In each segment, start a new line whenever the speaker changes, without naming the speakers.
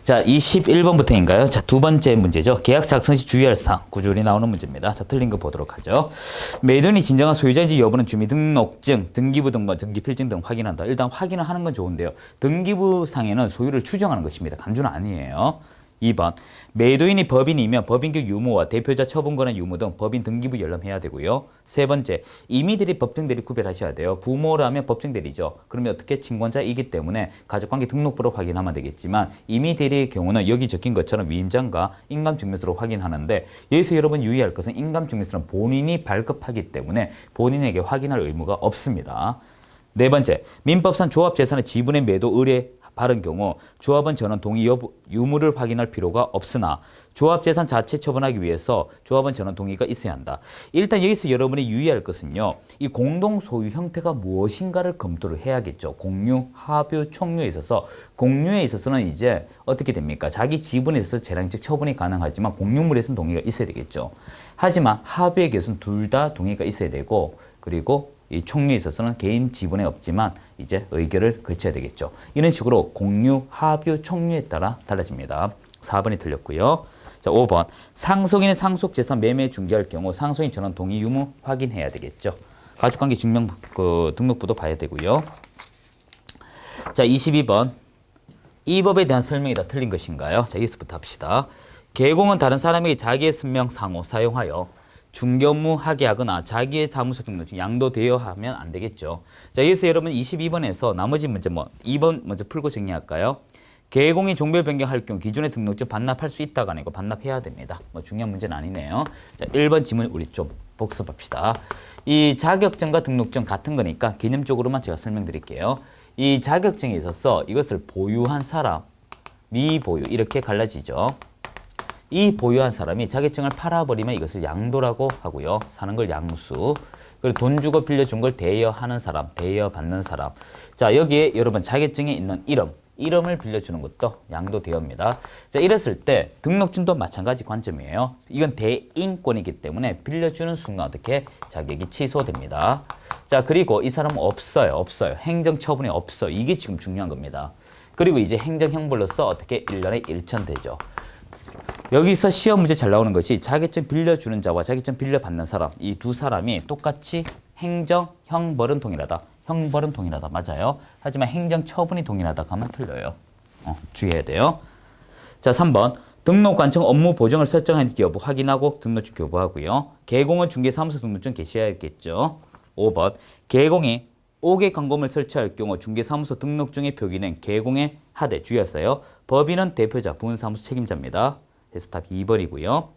자, 21번부터인가요? 자, 두 번째 문제죠. 계약 작성 시 주의할 사항, 구절이 나오는 문제입니다. 자, 틀린 거 보도록 하죠. 매도인이 진정한 소유자인지 여부는 주민등록증, 등기부 등본, 등기필증 등 확인한다. 일단 확인을 하는 건 좋은데요. 등기부상에는 소유를 추정하는 것입니다. 간주는 아니에요. 2번, 매도인이 법인이면 법인격 유무와 대표자 처분권한 유무 등 법인 등기부 열람해야 되고요. 세 번째, 임의대리 법정대리 구별하셔야 돼요. 부모라면 법정대리죠. 그러면 어떻게 친권자이기 때문에 가족관계 등록부로 확인하면 되겠지만 임의대리의 경우는 여기 적힌 것처럼 위임장과 인감증명서로 확인하는데 여기서 여러분 유의할 것은 인감증명서는 본인이 발급하기 때문에 본인에게 확인할 의무가 없습니다. 네 번째, 민법상 조합재산의 지분의 매도 의뢰 바른 경우 조합원 전원 동의 여부 유무를 확인할 필요가 없으나 조합재산 자체 처분하기 위해서 조합원 전원 동의가 있어야 한다. 일단 여기서 여러분이 유의할 것은요. 이 공동소유 형태가 무엇인가를 검토를 해야겠죠. 공유, 합유, 총유에 있어서 공유에 있어서는 이제 어떻게 됩니까? 자기 지분에 있어서 재량적 처분이 가능하지만 공유물에서는 동의가 있어야 되겠죠. 하지만 합유에 계선 둘 다 동의가 있어야 되고 그리고 이 총유에 있어서는 개인 지분에 없지만 이제 의결을 거쳐야 되겠죠. 이런 식으로 공유, 합유, 총유에 따라 달라집니다. 4번이 틀렸고요. 자, 5번. 상속인의 상속재산 매매 중개할 경우 상속인 전원 동의 유무 확인해야 되겠죠. 가족관계 증명 등록부도 봐야 되고요. 자, 22번. 이 법에 대한 설명이 다 틀린 것인가요? 자, 여기서부터 합시다. 계공은 다른 사람에게 자기의 선명 상호 사용하여 중개업무 하게 하거나 자기의 사무소 등록증 양도되어 하면 안 되겠죠. 자, 여기서 여러분 22번에서 나머지 문제 2번 먼저 풀고 정리할까요? 계공이 종별 변경할 경우 기존의 등록증 반납할 수 있다가 아니고 반납해야 됩니다. 중요한 문제는 아니네요. 자, 1번 지문 우리 좀 복습합시다. 이 자격증과 등록증 같은 거니까 개념적으로만 제가 설명드릴게요. 이 자격증에 있어서 이것을 보유한 사람, 미보유 이렇게 갈라지죠. 이 보유한 사람이 자격증을 팔아버리면 이것을 양도라고 하고요. 사는 걸 양수. 그리고 돈 주고 빌려준 걸 대여하는 사람, 대여받는 사람. 자, 여기에 여러분 자격증에 있는 이름을 빌려주는 것도 양도 대여입니다. 자, 이랬을 때 등록증도 마찬가지 관점이에요. 이건 대인권이기 때문에 빌려주는 순간 어떻게 자격이 취소됩니다. 자, 그리고 이 사람은 없어요. 행정처분이 없어. 이게 지금 중요한 겁니다. 그리고 이제 행정형벌로서 어떻게 1년에 1천 되죠. 여기서 시험 문제 잘 나오는 것이 자격증 빌려주는 자와 자격증 빌려받는 사람 이 두 사람이 똑같이 행정, 형벌은 동일하다. 형벌은 동일하다. 맞아요. 하지만 행정 처분이 동일하다 하면 틀려요. 주의해야 돼요. 자, 3번. 등록관청 업무 보정을 설정하는지 여부 확인하고 등록증 교부하고요. 계공은 중개사무소 등록증 게시해야겠죠. 5번. 계공이 5개 광고물 설치할 경우 중개사무소 등록증의 표기는 계공의 하되 주의하세요. 법인은 대표자, 부은사무소 책임자입니다. 그래서 답 2번이고요.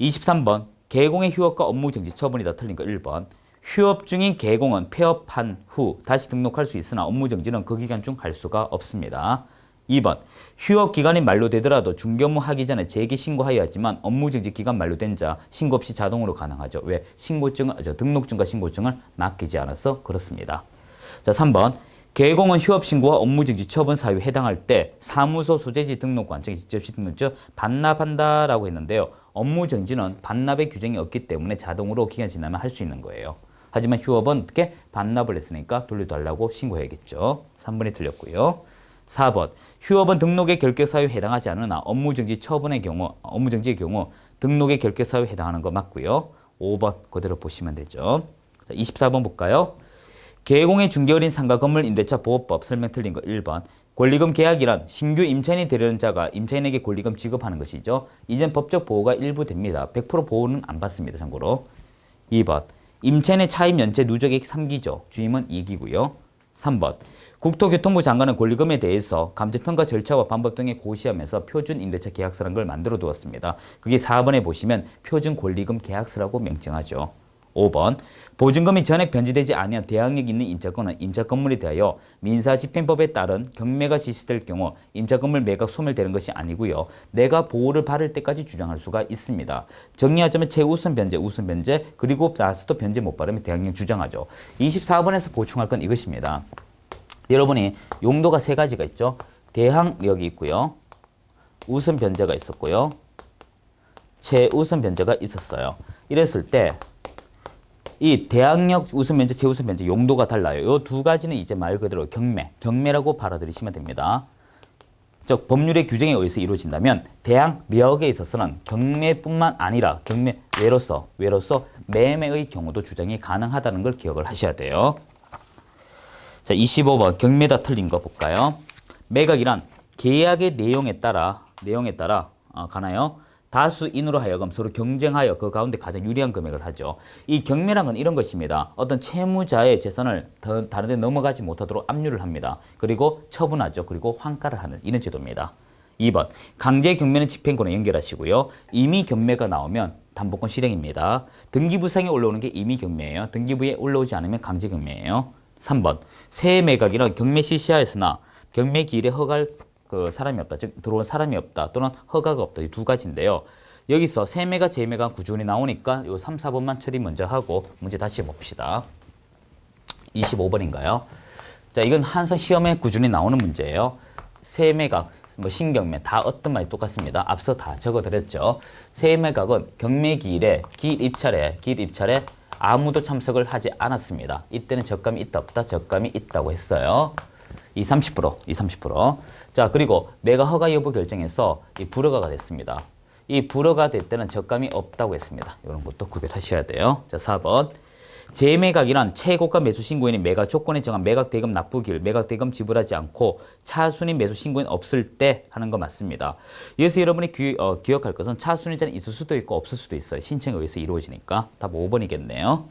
23번. 계공의 휴업과 업무정지 처분이 다 틀린 거 1번. 휴업 중인 계공은 폐업한 후 다시 등록할 수 있으나 업무정지는 그 기간 중 할 수가 없습니다. 2번. 휴업 기간이 만료되더라도 중개업무 하기 전에 재개 신고하여야 하지만 업무정지 기간 만료된 자 신고 없이 자동으로 가능하죠. 왜? 등록증과 신고증을 맡기지 않아서 그렇습니다. 자, 3번. 계공은 휴업신고와 업무정지 처분 사유에 해당할 때 사무소 소재지 등록관청이 직접시 등록증 반납한다라고 했는데요. 업무정지는 반납의 규정이 없기 때문에 자동으로 기간 지나면 할 수 있는 거예요. 하지만 휴업은 어떻게 반납을 했으니까 돌려달라고 신고해야겠죠. 3번이 틀렸고요. 4번. 휴업은 등록의 결격 사유에 해당하지 않으나 업무정지의 경우 등록의 결격 사유에 해당하는 거 맞고요. 5번 그대로 보시면 되죠. 자, 24번 볼까요? 계공의 중개어린 상가 건물 임대차 보호법 설명 틀린 거 1번. 권리금 계약이란 신규 임차인이 되려는 자가 임차인에게 권리금 지급하는 것이죠. 이젠 법적 보호가 일부 됩니다. 100% 보호는 안 받습니다. 참고로. 2번. 임차인의 차임 연체 누적액 3기죠. 주임은 2기고요. 3번. 국토교통부 장관은 권리금에 대해서 감정평가 절차와 방법 등에 고시하면서 표준 임대차 계약서라는 걸 만들어 두었습니다. 그게 4번에 보시면 표준 권리금 계약서라고 명칭하죠. 5번. 보증금이 전액 변제되지 아니한 대항력 있는 임차권은 임차건물에 대하여 민사집행법에 따른 경매가 실시될 경우 임차건물 매각 소멸되는 것이 아니고요. 내가 보호를 받을 때까지 주장할 수가 있습니다. 정리하자면 최우선 변제, 우선 변제, 그리고 나서도 변제 못 받으면 대항력 주장하죠. 24번에서 보충할 건 이것입니다. 여러분이 용도가 세 가지가 있죠. 대항력이 있고요. 우선 변제가 있었고요. 최우선 변제가 있었어요. 이랬을 때 이 대항력 우선 변제, 최우선 변제 용도가 달라요. 이 두 가지는 이제 말 그대로 경매라고 받아들이시면 됩니다. 즉 법률의 규정에 의해서 이루어진다면 대항력에 있어서는 경매뿐만 아니라 경매외로서 매매의 경우도 주장이 가능하다는 걸 기억을 하셔야 돼요. 자, 25번 경매다 틀린 거 볼까요? 매각이란 계약의 내용에 따라 가나요? 다수인으로 하여금 서로 경쟁하여 그 가운데 가장 유리한 금액을 하죠. 이 경매란 건 이런 것입니다. 어떤 채무자의 재산을 다른 데 넘어가지 못하도록 압류를 합니다. 그리고 처분하죠. 그리고 환가를 하는 이런 제도입니다. 2번 강제 경매는 집행권에 연결하시고요. 임의 경매가 나오면 담보권 실행입니다. 등기부상에 올라오는 게 임의 경매예요. 등기부에 올라오지 않으면 강제 경매예요. 3번 새 매각이란 경매 실시하였으나 경매 기일에 허가할 사람이 없다. 즉 들어온 사람이 없다. 또는 허가가 없다. 이 두 가지인데요. 여기서 세매가 재매가 구조문이 나오니까 요 3, 4번만 처리 먼저 하고 문제 다시 봅시다. 25번인가요? 자, 이건 항상 시험에 꾸준히 나오는 문제예요. 세매각, 신경매 다 어떤 말이 똑같습니다. 앞서 다 적어드렸죠. 세매각은 경매 기일에 기일 입찰에 아무도 참석을 하지 않았습니다. 이때는 적감이 있다 없다? 적감이 있다고 했어요. 30%. 자, 그리고 매각 허가 여부 결정에서 이 불허가가 됐습니다. 이 불허가 될 때는 적감이 없다고 했습니다. 이런 것도 구별하셔야 돼요. 자, 4번. 재매각이란 최고가 매수 신고인이 매각 조건에 정한 매각 대금 납부기일, 매각 대금 지불하지 않고 차순위 매수 신고인 없을 때 하는 거 맞습니다. 여기서 여러분이 기억할 것은 차순위자는 있을 수도 있고 없을 수도 있어요. 신청에 의해서 이루어지니까. 답 5번이겠네요.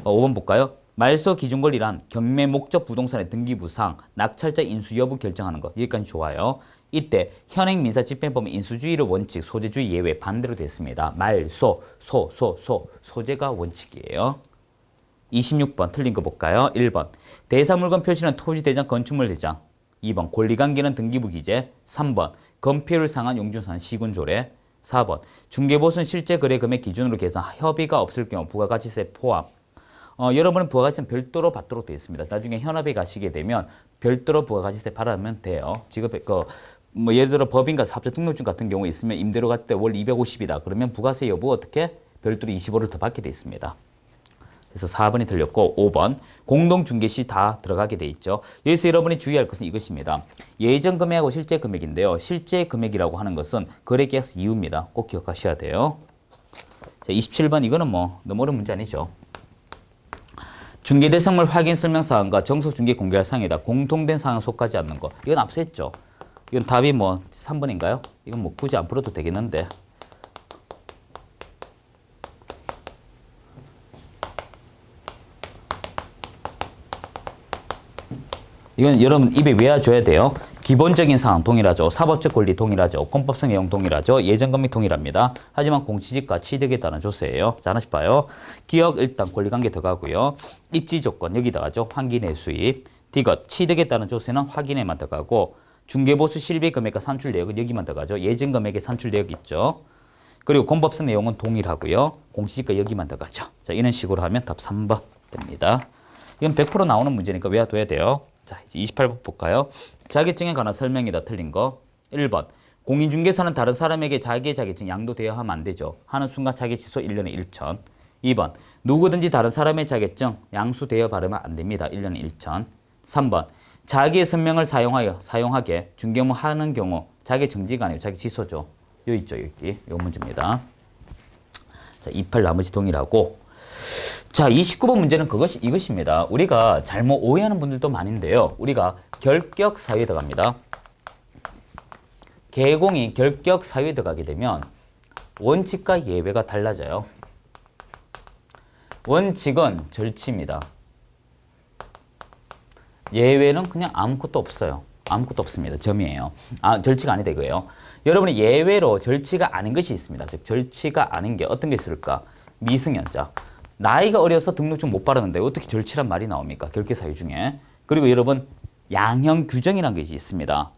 5번 볼까요? 말소 기준 권리란 경매 목적 부동산의 등기부상, 낙찰자 인수 여부 결정하는 것. 여기까지 좋아요. 이때 현행 민사 집행법의 인수주의의 원칙, 소재주의 예외 반대로 됐습니다. 말소, 소재가 원칙이에요. 26번 틀린 거 볼까요? 1번 대사물건 표시는 토지대장, 건축물 대장. 2번 권리관계는 등기부 기재. 3번 건폐율 상한 용준상 시군조례. 4번 중개보수는 실제 거래 금액 기준으로 계산, 협의가 없을 경우 부가가치세 포함. 여러분은 부가가치세는 별도로 받도록 되어 있습니다. 나중에 현업에 가시게 되면 별도로 부가가치세 받으면 돼요. 지금 예를 들어 법인과 사업자 등록증 같은 경우 있으면 임대료 갈 때 월 250이다. 그러면 부가세 여부 어떻게? 별도로 25를 더 받게 돼 있습니다. 그래서 4번이 틀렸고 5번 공동중개 시 다 들어가게 돼 있죠. 여기서 여러분이 주의할 것은 이것입니다. 예전 금액하고 실제 금액인데요. 실제 금액이라고 하는 것은 거래계약서 이유입니다. 꼭 기억하셔야 돼요. 자, 27번 이거는 너무 어려운 문제 아니죠. 중개대상물 확인 설명사항과 정석중개 공개할 사항이다. 공통된 사항 속하지 않는 거. 이건 앞서 했죠. 이건 답이 3번인가요? 이건 굳이 안 풀어도 되겠는데. 이건 여러분 입에 외워줘야 돼요. 기본적인 사항 동일하죠. 사법적 권리 동일하죠. 공법성 내용 동일하죠. 예전금액 동일합니다. 하지만 공시지가 취득에 따른 조세예요. 자, 하나씩 봐요. 기억 일단 권리관계 들어가고요. 입지조건 여기 들어가죠. 환기내 수입. 디귿 취득에 따른 조세는 확인에만 들어가고 중개보수 실비금액과 산출내역은 여기만 들어가죠. 예전금액의 산출내역 있죠. 그리고 공법성 내용은 동일하고요. 공시지가 여기만 들어가죠. 자, 이런 식으로 하면 답 3번 됩니다. 이건 100% 나오는 문제니까 외워둬야 돼요. 자, 이제 28번 볼까요? 자격증에 관한 설명이다. 틀린 거. 1번. 공인중개사는 다른 사람에게 자기의 자격증 양도되어야 하면 안 되죠. 하는 순간 자격 취소 1년에 1천. 2번. 누구든지 다른 사람의 자격증 양수되어 바르면 안 됩니다. 1년에 1천. 3번. 자기의 선명을 사용하게 중개무 하는 경우 자격 정지가 아니고 자격 취소죠. 여기 있죠. 여기. 요 문제입니다. 자, 28 나머지 동일하고. 자, 29번 문제는 이것입니다. 우리가 잘못 오해하는 분들도 많은데요. 우리가 결격 사유에 들어갑니다. 개공이 결격 사유에 들어가게 되면 원칙과 예외가 달라져요. 원칙은 절치입니다. 예외는 그냥 아무것도 없어요. 아무것도 없습니다. 점이에요. 절치가 아니다 이거예요. 여러분이 예외로 절치가 아닌 것이 있습니다. 즉 절치가 아닌 게 어떤 게 있을까? 미성년자. 나이가 어려서 등록증 못 받았는데 어떻게 절치란 말이 나옵니까? 결격 사유 중에. 그리고 여러분 양형 규정이라는 것이 있습니다.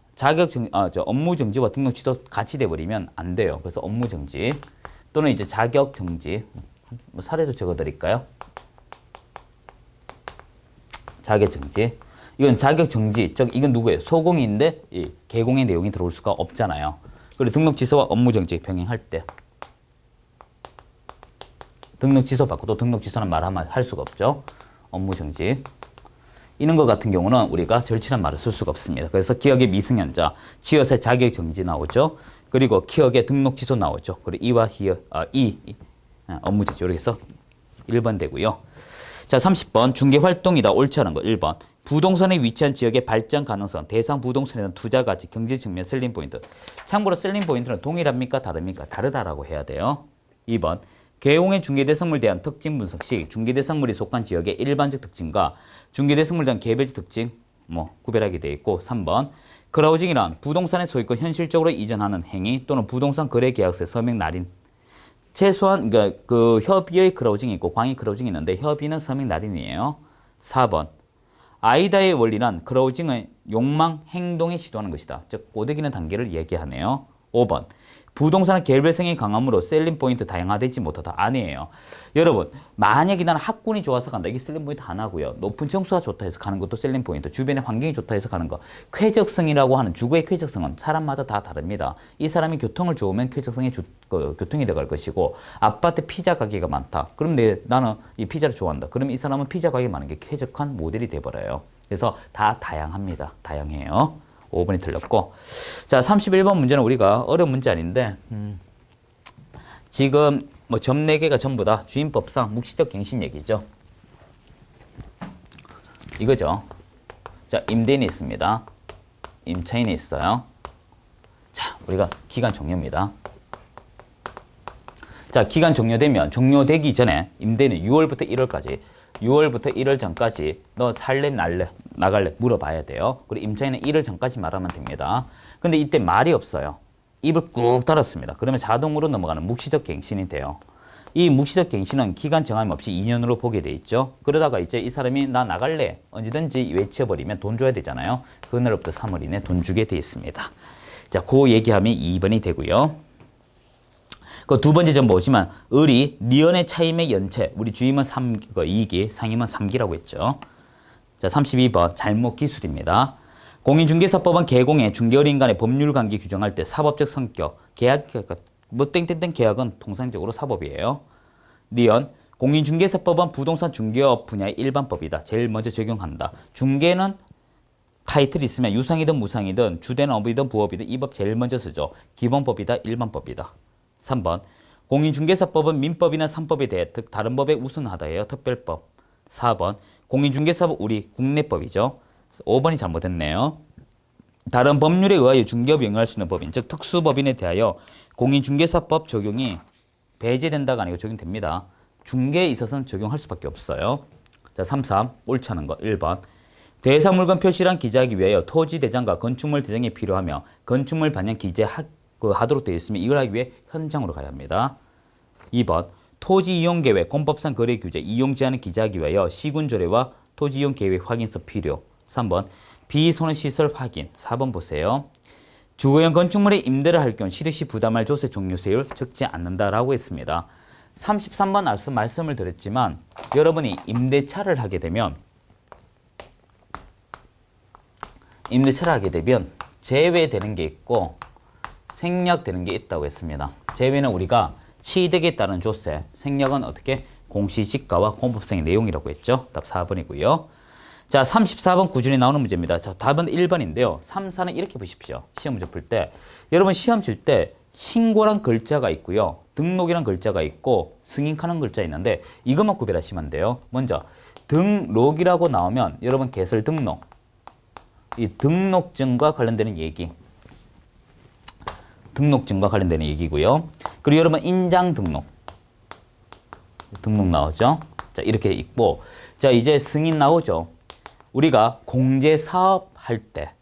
업무 정지와 등록 취소 같이 돼버리면 안 돼요. 그래서 업무 정지 또는 이제 자격 정지. 사례도 적어드릴까요? 자격 정지. 이건 자격 정지. 이건 누구예요? 소공인데 이 개공의 내용이 들어올 수가 없잖아요. 그리고 등록 취소와 업무 정지 병행할 때. 등록 취소 받고 또 등록 취소는 말하면 할 수가 없죠. 업무 정지. 이런 것 같은 경우는 우리가 절친한 말을 쓸 수가 없습니다. 그래서 기억의 미승현자, 지어서 자격 정지 나오죠. 그리고 기억의 등록 취소 나오죠. 그리고 이와 히어, 업무제죠. 이렇게 해서 1번 되고요. 자, 30번 중개 활동이다. 옳지 않은 거 1번. 부동산에 위치한 지역의 발전 가능성, 대상 부동산에 대한 투자 가치, 경제 측면 셀링 포인트. 참고로 셀링 포인트는 동일합니까? 다릅니까? 다르다라고 해야 돼요. 2번. 개용의 중개대상물에 대한 특징 분석 시 중개대상물이 속한 지역의 일반적 특징과 중개대상물에 대한 개별적 특징 구별하게 되어 있고 3번. 크라우징이란 부동산의 소유권 현실적으로 이전하는 행위 또는 부동산 거래 계약서의 서명 날인. 최소한 그러니까 그 협의의 크라우징이 있고 광의 크라우징이 있는데 협의는 서명 날인이에요. 4번. 아이다의 원리란 크라우징의 욕망 행동에 시도하는 것이다. 즉 꼬드기는 단계를 얘기하네요. 5번. 부동산은 개별성이 강함으로 셀링 포인트 다양화되지 못하다. 아니에요. 여러분 만약에 나는 학군이 좋아서 간다. 이게 셀링 포인트 하나고요. 높은 청수가 좋다 해서 가는 것도 셀링 포인트. 주변의 환경이 좋다 해서 가는 거. 쾌적성이라고 하는 주거의 쾌적성은 사람마다 다 다릅니다. 이 사람이 교통을 좋으면 쾌적성이 교통이 들어갈 것이고 아파트 피자 가게가 많다. 그럼 나는 이 피자를 좋아한다. 그럼 이 사람은 피자 가게 많은 게 쾌적한 모델이 돼버려요. 그래서 다 다양합니다. 다양해요. 5번이 틀렸고. 자, 31번 문제는 우리가 어려운 문제 아닌데, 지금 점 4개가 전부 다 주임법상 묵시적 갱신 얘기죠. 이거죠. 자, 임대인이 있습니다. 임차인이 있어요. 자, 우리가 기간 종료입니다. 자, 기간 종료되기 전에 임대인은 6월부터 1월까지 6월부터 1월 전까지 너 살래 날래 나갈래 물어봐야 돼요. 그리고 임차인은 1월 전까지 말하면 됩니다. 근데 이때 말이 없어요. 입을 꾹 닫았습니다. 그러면 자동으로 넘어가는 묵시적 갱신이 돼요. 이 묵시적 갱신은 기간 정함 없이 2년으로 보게 돼 있죠. 그러다가 이제 이 사람이 나 나갈래 언제든지 외쳐버리면 돈 줘야 되잖아요. 그날부터 3월 이내 돈 주게 돼 있습니다. 자, 그 얘기하면 2번이 되고요. 그 두 번째 점 보시면 을이 리언의 차임의 연체, 우리 주임은 2기, 상임은 3기라고 했죠. 자, 32번 잘못 기술입니다. 공인중개사법은 개공의 중개어린 간의 법률 관계 규정할 때 사법적 성격, 계약, 땡땡땡 계약은 통상적으로 사법이에요. 리언 공인중개사법은 부동산 중개업 분야의 일반법이다. 제일 먼저 적용한다. 중개는 타이틀이 있으면 유상이든 무상이든 주된 업이든 부업이든 이 법 제일 먼저 쓰죠. 기본법이다. 일반법이다. 3번. 공인중개사법은 민법이나 상법에 대해 다른 법에 우선하다예요. 특별법. 4번. 공인중개사법 우리 국내법이죠. 5번이 잘못했네요. 다른 법률에 의하여 중개업이 응할 수 있는 법인, 즉 특수법인에 대하여 공인중개사법 적용이 배제된다가 아니고 적용됩니다. 중개에 있어서는 적용할 수밖에 없어요. 자, 33. 옳지 않은 거 1번. 대상물건 표시란 기재하기 위하여 토지대장과 건축물 대장이 필요하며 건축물 반영 기재하도록 되어 있으면 이걸 하기 위해 현장으로 가야 합니다. 2번. 토지 이용 계획, 공법상 거래 규제, 이용 제한을 기재하기 위하여 시군 조례와 토지 이용 계획 확인서 필요. 3번. 비손해시설 확인. 4번 보세요. 주거용 건축물에 임대를 할 경우 시르시 부담할 조세 종료세율 적지 않는다라고 했습니다. 33번 앞서 말씀을 드렸지만 여러분이 임대차를 하게 되면 제외되는 게 있고 생략되는 게 있다고 했습니다. 제외는 우리가 취득에 따른 조세, 생략은 어떻게? 공시지가와 공법상의 내용이라고 했죠. 답 4번이고요. 자, 34번 꾸준히 나오는 문제입니다. 자, 답은 1번인데요. 3, 4는 이렇게 보십시오. 시험 문제 풀 때. 여러분 시험 칠 때 신고란 글자가 있고요. 등록이란 글자가 있고 승인하는 글자 있는데 이것만 구별하시면 돼요. 먼저 등록이라고 나오면 여러분 개설 등록. 이 등록증과 관련되는 얘기. 등록증과 관련되는 얘기고요. 그리고 여러분 인장 등록. 등록 나오죠? 자, 이렇게 있고. 자, 이제 승인 나오죠? 우리가 공제사업 할 때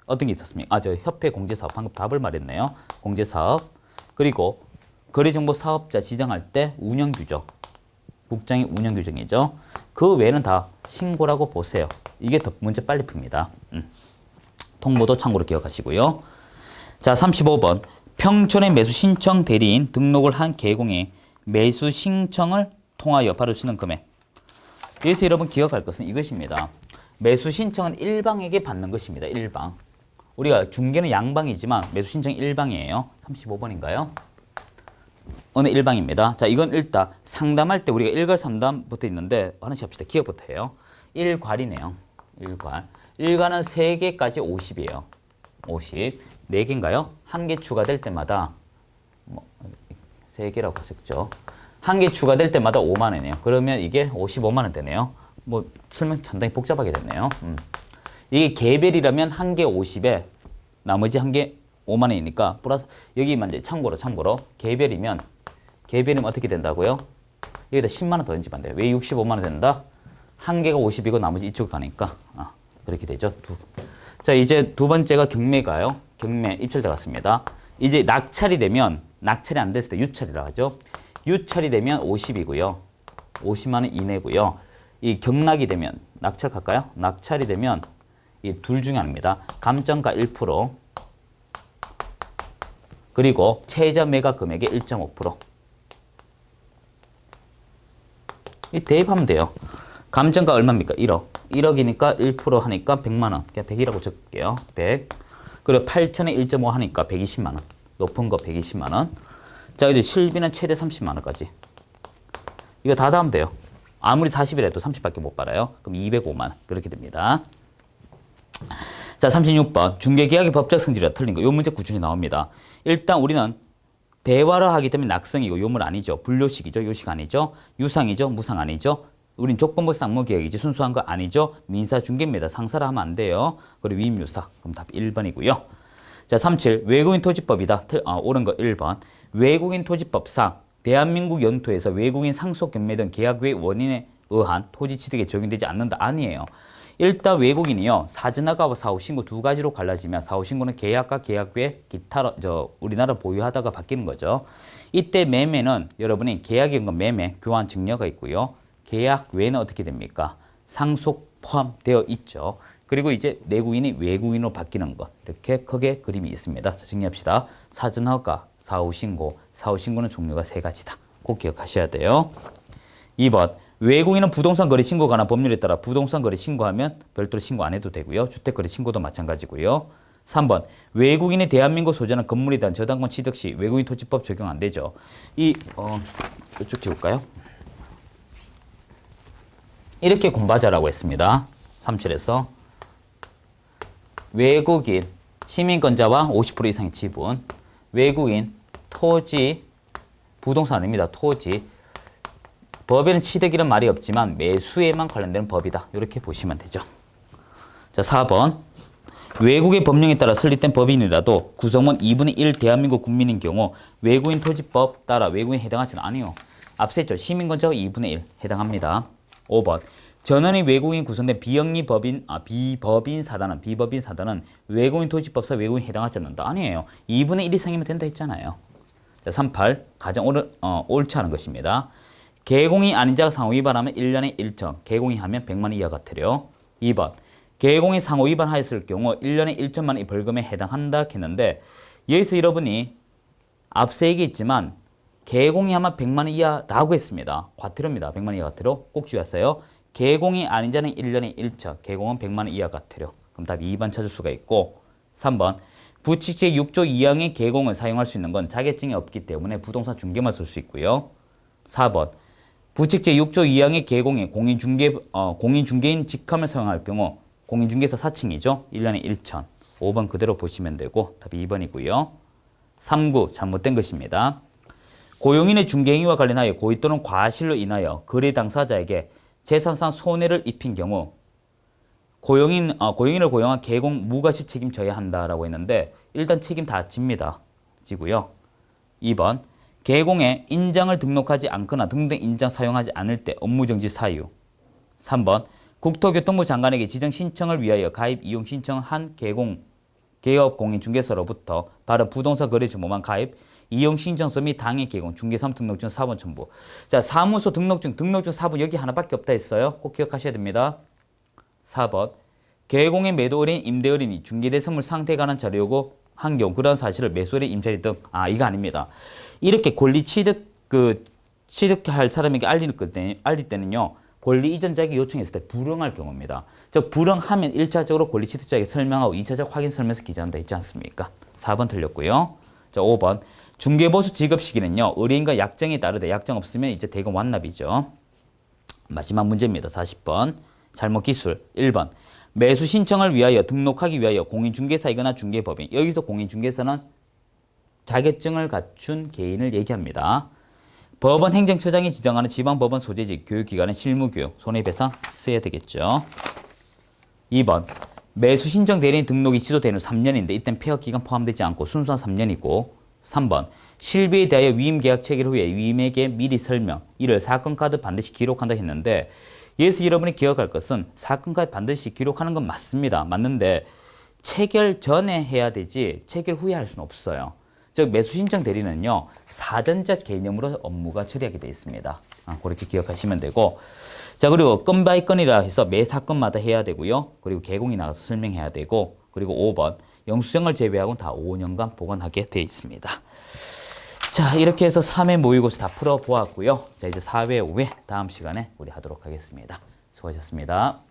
어떤 게 있었습니까? 저 협회 공제사업 방금 답을 말했네요. 공제사업. 그리고 거래정보사업자 지정할 때 운영규정. 국장의 운영규정이죠. 그 외에는 다 신고라고 보세요. 이게 더 문제 빨리 풉니다. 통보도 참고로 기억하시고요. 자, 35번. 평촌의 매수 신청 대리인 등록을 한 개공이 매수 신청을 통하여 받을 수 있는 금액. 여기서 여러분 기억할 것은 이것입니다. 매수 신청은 일방에게 받는 것입니다. 일방. 우리가 중개는 양방이지만 매수 신청이 일방이에요. 35번인가요? 어느 일방입니다. 자, 이건 일단 상담할 때 우리가 일괄 상담부터 있는데 하나씩 합시다. 기억부터 해요. 일괄이네요. 일괄. 일괄은 3개까지 50이에요. 50. 4개인가요? 1개 추가될 때마다, 3개라고 하셨죠. 1개 추가될 때마다 5만 원이네요. 그러면 이게 55만 원 되네요. 설명 상당히 복잡하게 됐네요. 이게 개별이라면 1개 50에 나머지 1개 5만 원이니까 플러스 여기만 이제 참고로 개별이면 어떻게 된다고요? 여기다 10만 원 더 얹으면 돼요. 왜 65만 원 된다? 1개가 50이고 나머지 이쪽에 가니까 그렇게 되죠. 자, 이제 두 번째가 경매가요. 경매 입찰 들어갔습니다. 이제 낙찰이 안 됐을 때 유찰이라고 하죠. 유찰이 되면 50이고요. 50만 원 이내고요. 이 경락이 되면 낙찰 갈까요? 낙찰이 되면 이 둘 중에 하나입니다. 감정가 1% 그리고 최저 매각 금액의 1.5%. 이 대입하면 돼요. 감정가 얼마입니까? 1억. 1억이니까 1% 하니까 100만 원. 그냥 100이라고 적을게요. 100. 그리고 8천에 1.5 하니까 120만 원. 높은 거 120만 원. 자, 이제 실비는 최대 30만 원까지. 이거 다 하면 돼요. 아무리 40이라도 30밖에 못 받아요. 그럼 205만 원. 그렇게 됩니다. 자, 36번. 중개계약의 법적 성질이라 틀린 거. 이 문제 꾸준히 나옵니다. 일단 우리는 대화를 하기 때문에 낙성이고 요물 아니죠. 분료식이죠. 요식 아니죠. 유상이죠. 무상 아니죠. 우린 조건부 쌍무계약이지 순수한 거 아니죠. 민사중개입니다. 상사를 하면 안 돼요. 그리고 위임유사. 그럼 답 1번이고요. 자, 37. 외국인 토지법이다. 옳은 거 1번. 외국인 토지법상 대한민국 영토에서 외국인 상속 경매 등 계약 외 원인에 의한 토지 취득에 적용되지 않는다. 아니에요. 일단 외국인이요. 사전허가와 사후신고 두 가지로 갈라지면 사후신고는 계약과 계약 외 기타 우리나라 보유하다가 바뀌는 거죠. 이때 매매는 여러분이 계약인과 매매, 교환 증여가 있고요. 계약 외에는 어떻게 됩니까? 상속 포함되어 있죠. 그리고 이제 내국인이 외국인으로 바뀌는 것. 이렇게 크게 그림이 있습니다. 자, 정리합시다. 사전허가, 사후신고, 사후신고는 종류가 3가지다. 꼭 기억하셔야 돼요. 2번. 외국인은 부동산 거래 신고에 관한 법률에 따라 부동산 거래 신고하면 별도로 신고 안 해도 되고요. 주택 거래 신고도 마찬가지고요. 3번. 외국인이 대한민국 소유하는 건물에 대한 저당권 취득 시 외국인 토지법 적용 안 되죠. 이쪽 지울까요? 이렇게 공부하자라고 했습니다. 37에서 외국인 시민권자와 50% 이상의 지분, 외국인 토지, 부동산 아닙니다. 토지. 법에는 취득이란 말이 없지만 매수에만 관련되는 법이다. 이렇게 보시면 되죠. 자, 4번. 외국의 법령에 따라 설립된 법인이라도 구성원 2분의 1 대한민국 국민인 경우 외국인 토지법 따라 외국인에 해당하지는 않아요. 앞서 했죠. 시민권자가 2분의 1 해당합니다. 5번. 전원이 외국인 구성된 비영리 비법인 사단은 외국인 토지법상 외국인에 해당하지 않는다. 아니에요. 2분의 1 이상이면 된다 했잖아요. 자, 38. 가장 옳지 않은 것입니다. 개공이 아닌 자가 상호 위반하면 1년에 1천, 개공이 하면 100만 원 이하가 되려. 2번. 개공이 상호 위반하였을 경우 1년에 1천만 원의 벌금에 해당한다 했는데 여기서 여러분이 앞서 얘기했지만 개공이 하면 100만 원 이하라고 했습니다. 과태료입니다. 100만 원 이하 과태료 꼭 주의하세요. 개공이 아닌 자는 1년에 1천, 개공은 100만 원 이하 과태료. 그럼 답 2번 찾을 수가 있고 3번. 부칙 제6조 2항의 개공을 사용할 수 있는 건 자격증이 없기 때문에 부동산 중개만 쓸 수 있고요. 4번. 부칙 제6조 2항의 개공에 공인중개인 직함을 사용할 경우 공인중개사 사칭이죠. 1년에 1천. 5번 그대로 보시면 되고 답이 2번이고요. 3구 잘못된 것입니다. 고용인의 중개행위와 관련하여 고의 또는 과실로 인하여 거래 당사자에게 재산상 손해를 입힌 경우 고용인을 고용한 개공 무과실 책임 져야 한다라고 했는데 일단 책임 다 지고요. 2번. 개공에 인장을 등록하지 않거나 등록 인장 사용하지 않을 때 업무정지 사유. 3번. 국토교통부 장관에게 지정 신청을 위하여 가입 이용 신청을 한 개업 공인중개사로부터 발행 부동산 거래 정보만 가입 이용 신청서 및 당해 개공 중개사무 등록증 사본 첨부. 자, 사무소 등록증 사본 여기 하나밖에 없다 했어요. 꼭 기억하셔야 됩니다. 4번. 개공의 매도 의뢰인 임대 의뢰인이 중개대상물 상태에 관한 자료고 한 경우 그런 사실을 매수의뢰 임차인 등 이거 아닙니다. 이렇게 권리 취득할 사람에게 알릴 때는요. 권리 이전 자격이 요청했을 때 불응할 경우입니다. 즉 불응하면 1차적으로 권리 취득 자격을 설명하고 2차적 확인 설명서 기재한다 있지 않습니까? 4번 틀렸고요. 자, 5번. 중개보수 지급 시기는요. 의뢰인과 약정에 따르되 약정 없으면 이제 대금 완납이죠. 마지막 문제입니다. 40번. 잘못 기술 1번. 매수 신청을 위하여 등록하기 위하여 공인중개사이거나 중개법인. 여기서 공인중개사는 자격증을 갖춘 개인을 얘기합니다. 법원 행정처장이 지정하는 지방법원 소재지 교육기관은 실무교육, 손해배상 써야 되겠죠. 2번 매수 신청 대리인 등록이 취소된 후 3년인데 이땐 폐업기간 포함되지 않고 순수한 3년이고 3번 실비에 대하여 위임계약 체결 후에 위임에게 미리 설명, 이를 사건카드 반드시 기록한다 했는데 여기서 여러분이 기억할 것은 사건카드 반드시 기록하는 건 맞습니다. 맞는데 체결 전에 해야 되지 체결 후에 할 수는 없어요. 즉 매수 신청 대리는요 사전적 개념으로 업무가 처리하게 되어 있습니다. 그렇게 기억하시면 되고 자 그리고 건 바이 건이라 해서 매 사건마다 해야 되고요. 그리고 개공이 나가서 설명해야 되고 그리고 5번 영수증을 제외하고는 다 5년간 보관하게 되어 있습니다. 자 이렇게 해서 3회 모의고사 다 풀어보았고요. 자 이제 4회, 5회 다음 시간에 우리 하도록 하겠습니다. 수고하셨습니다.